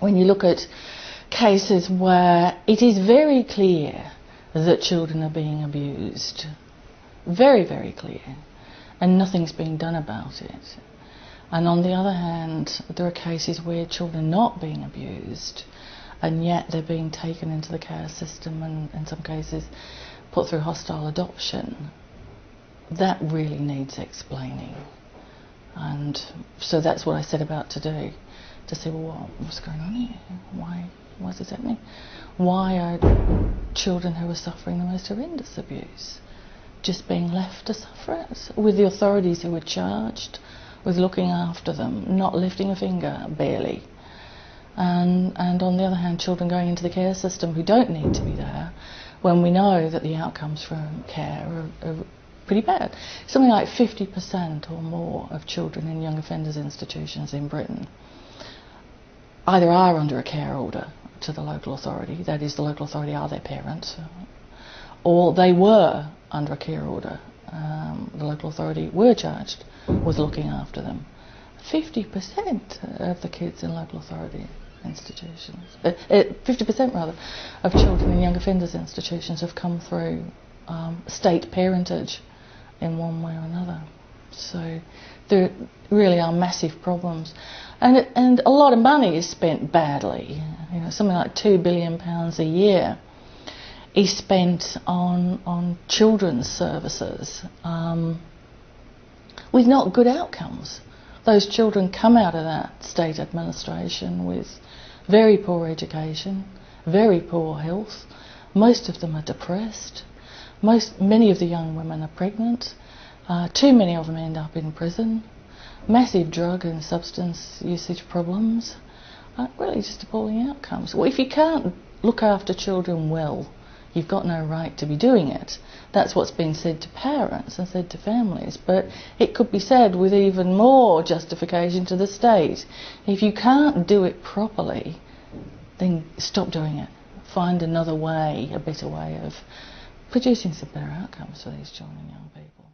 when you look at cases where it is very clear that children are being abused, very, very clear, and nothing's being done about it. And on the other hand, there are cases where children are not being abused, and yet they're being taken into the care system and in some cases put through hostile adoption. That really needs explaining. And so that's what I set about to do, to see, well, what's going on here? Why is this happening? Why are children who are suffering the most horrendous abuse just being left to suffer it, with the authorities who are charged with looking after them, not lifting a finger, barely? And on the other hand, children going into the care system who don't need to be there, when we know that the outcomes from care are pretty bad. Something like 50% or more of children in young offenders institutions in Britain either are under a care order to the local authority, that is, the local authority are their parents, or they were under a care order. The local authority were charged with looking after them. 50% of the kids in local authority institutions, 50% rather, of children in young offenders institutions have come through state parentage in one way or another. So there really are massive problems, and a lot of money is spent badly. You know, something like £2 billion a year is spent on children's services with not good outcomes. Those children come out of that state administration with very poor education, very poor health. Most of them are depressed. Many of the young women are pregnant. Too many of them end up in prison. Massive drug and substance usage problems. Really just appalling outcomes. Well, if you can't look after children well, you've got no right to be doing it. That's what's been said to parents and said to families, but it could be said with even more justification to the state. If you can't do it properly, then stop doing it. Find another way, a better way of producing some better outcomes for these children and young people.